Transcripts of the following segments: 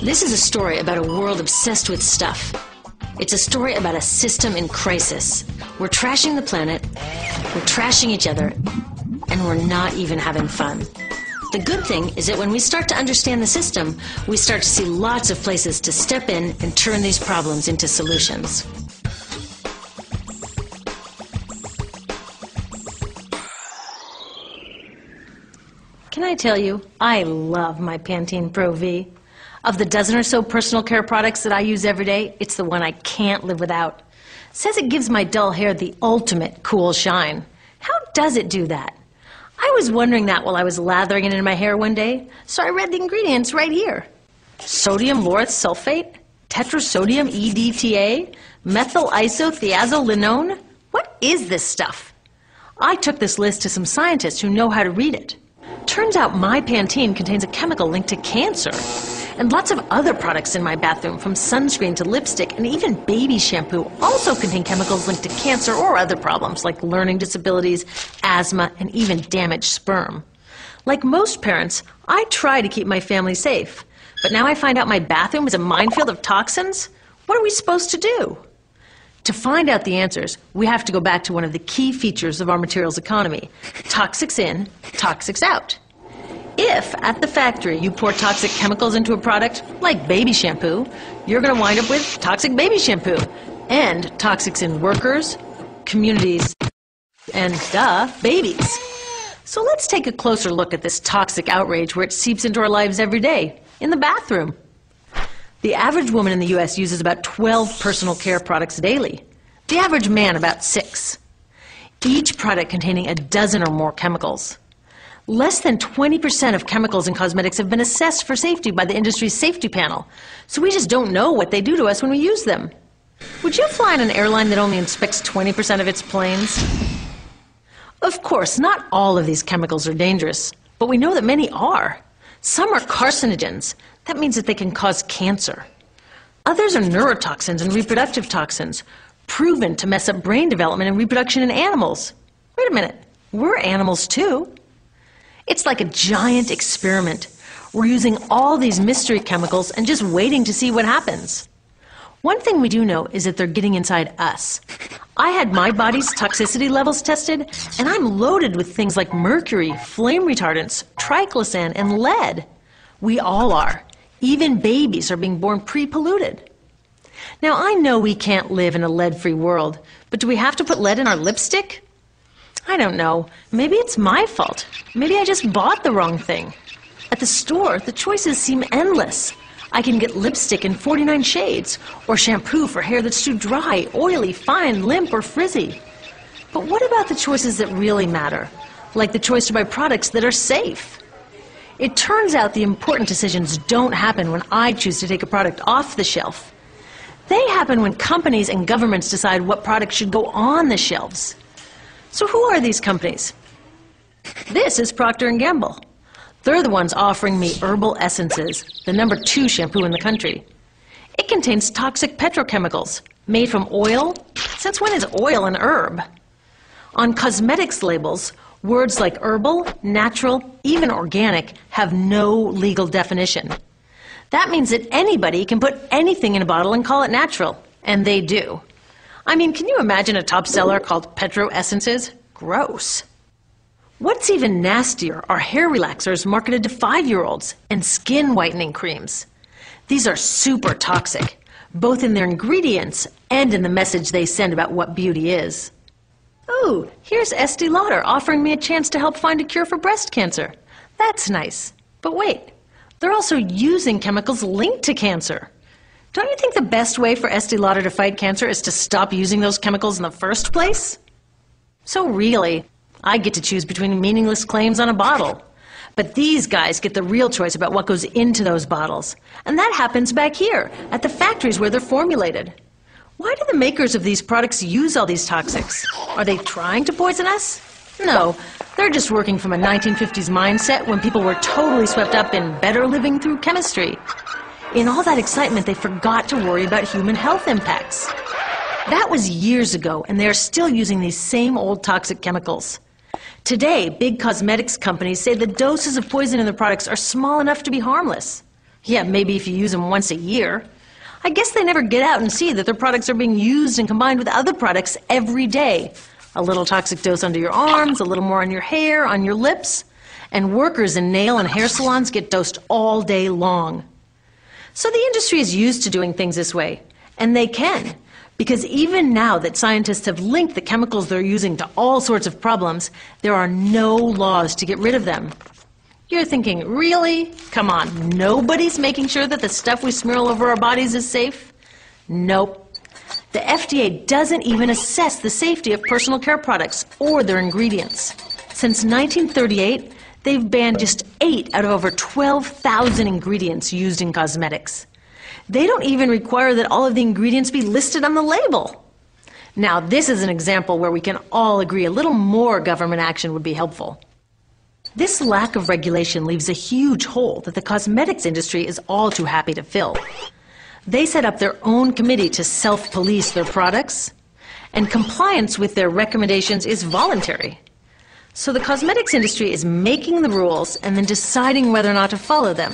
This is a story about a world obsessed with stuff. It's a story about a system in crisis. We're trashing the planet, we're trashing each other, and we're not even having fun. The good thing is that when we start to understand the system, we start to see lots of places to step in and turn these problems into solutions. Can I tell you, I love my Pantene Pro V. Of the dozen or so personal care products that I use every day, it's the one I can't live without. It says it gives my dull hair the ultimate cool shine. How does it do that? I was wondering that while I was lathering it in my hair one day, so I read the ingredients right here. Sodium lauryl sulfate, tetrasodium EDTA, methyl isothiazolinone. What is this stuff? I took this list to some scientists who know how to read it. Turns out my Pantene contains a chemical linked to cancer. And lots of other products in my bathroom, from sunscreen to lipstick and even baby shampoo, also contain chemicals linked to cancer or other problems like learning disabilities, asthma, and even damaged sperm. Like most parents, I try to keep my family safe. But now I find out my bathroom is a minefield of toxins? What are we supposed to do? To find out the answers, we have to go back to one of the key features of our materials economy: toxics in, toxics out. If, at the factory, you pour toxic chemicals into a product, like baby shampoo, you're going to wind up with toxic baby shampoo. And toxics in workers, communities, and, babies. So let's take a closer look at this toxic outrage where it seeps into our lives every day, in the bathroom. The average woman in the U.S. uses about 12 personal care products daily. The average man about 6. Each product containing a dozen or more chemicals. Less than 20% of chemicals in cosmetics have been assessed for safety by the industry's safety panel, so we just don't know what they do to us when we use them. Would you fly on an airline that only inspects 20% of its planes? Of course, not all of these chemicals are dangerous, but we know that many are. Some are carcinogens. That means that they can cause cancer. Others are neurotoxins and reproductive toxins, proven to mess up brain development and reproduction in animals. Wait a minute, we're animals too. It's like a giant experiment. We're using all these mystery chemicals and just waiting to see what happens. One thing we do know is that they're getting inside us. I had my body's toxicity levels tested, and I'm loaded with things like mercury, flame retardants, triclosan, and lead. We all are. Even babies are being born pre-polluted. Now, I know we can't live in a lead-free world, but do we have to put lead in our lipstick? I don't know. Maybe it's my fault. Maybe I just bought the wrong thing. At the store, the choices seem endless. I can get lipstick in 49 shades, or shampoo for hair that's too dry, oily, fine, limp, or frizzy. But what about the choices that really matter? Like the choice to buy products that are safe? It turns out the important decisions don't happen when I choose to take a product off the shelf. They happen when companies and governments decide what products should go on the shelves. So who are these companies? This is Procter & Gamble. They're the ones offering me Herbal Essences, the #2 shampoo in the country. It contains toxic petrochemicals made from oil. Since when is oil an herb? On cosmetics labels, words like herbal, natural, even organic have no legal definition. That means that anybody can put anything in a bottle and call it natural, and they do. I mean, can you imagine a top seller called Petro Essences? Gross. What's even nastier are hair relaxers marketed to 5-year-olds and skin whitening creams. These are super toxic, both in their ingredients and in the message they send about what beauty is. Oh, here's Estee Lauder offering me a chance to help find a cure for breast cancer. That's nice. But wait, they're also using chemicals linked to cancer. Don't you think the best way for Estee Lauder to fight cancer is to stop using those chemicals in the first place? So really, I get to choose between meaningless claims on a bottle. But these guys get the real choice about what goes into those bottles. And that happens back here, at the factories where they're formulated. Why do the makers of these products use all these toxics? Are they trying to poison us? No, they're just working from a 1950s mindset when people were totally swept up in better living through chemistry. In all that excitement, they forgot to worry about human health impacts. That was years ago, and they are still using these same old toxic chemicals. Today, big cosmetics companies say the doses of poison in their products are small enough to be harmless. Yeah, maybe if you use them once a year. I guess they never get out and see that their products are being used and combined with other products every day. A little toxic dose under your arms, a little more on your hair, on your lips. And workers in nail and hair salons get dosed all day long. So the industry is used to doing things this way. And they can. Because even now that scientists have linked the chemicals they're using to all sorts of problems, there are no laws to get rid of them. You're thinking, really? Come on, nobody's making sure that the stuff we smear all over our bodies is safe? Nope. The FDA doesn't even assess the safety of personal care products or their ingredients. Since 1938, they've banned just 8 out of over 12,000 ingredients used in cosmetics. They don't even require that all of the ingredients be listed on the label. Now, this is an example where we can all agree a little more government action would be helpful. This lack of regulation leaves a huge hole that the cosmetics industry is all too happy to fill. They set up their own committee to self-police their products, and compliance with their recommendations is voluntary. So the cosmetics industry is making the rules and then deciding whether or not to follow them.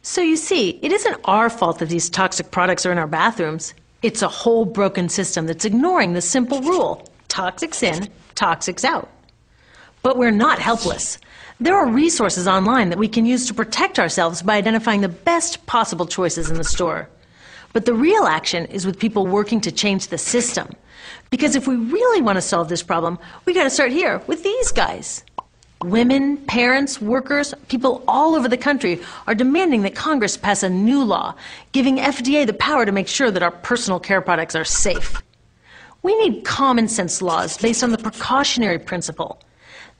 So you see, it isn't our fault that these toxic products are in our bathrooms. It's a whole broken system that's ignoring the simple rule: toxics in, toxics out. But we're not helpless. There are resources online that we can use to protect ourselves by identifying the best possible choices in the store. But the real action is with people working to change the system. Because if we really want to solve this problem, we got to start here with these guys. Women, parents, workers, people all over the country are demanding that Congress pass a new law, giving FDA the power to make sure that our personal care products are safe. We need common sense laws based on the precautionary principle.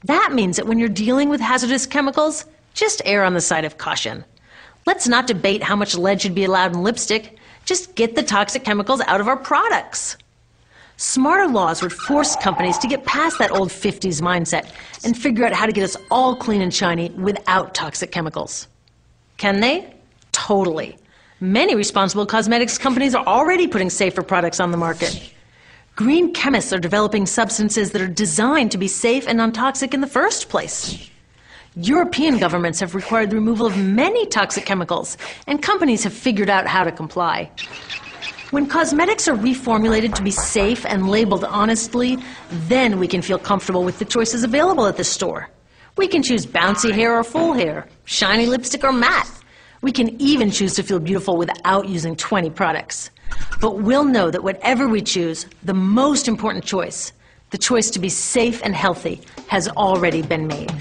That means that when you're dealing with hazardous chemicals, just err on the side of caution. Let's not debate how much lead should be allowed in lipstick. Just get the toxic chemicals out of our products. Smarter laws would force companies to get past that old 50s mindset and figure out how to get us all clean and shiny without toxic chemicals. Can they? Totally. Many responsible cosmetics companies are already putting safer products on the market. Green chemists are developing substances that are designed to be safe and non-toxic in the first place. European governments have required the removal of many toxic chemicals, and companies have figured out how to comply. When cosmetics are reformulated to be safe and labeled honestly, then we can feel comfortable with the choices available at the store. We can choose bouncy hair or full hair, shiny lipstick or matte. We can even choose to feel beautiful without using 20 products. But we'll know that whatever we choose, the most important choice, the choice to be safe and healthy, has already been made.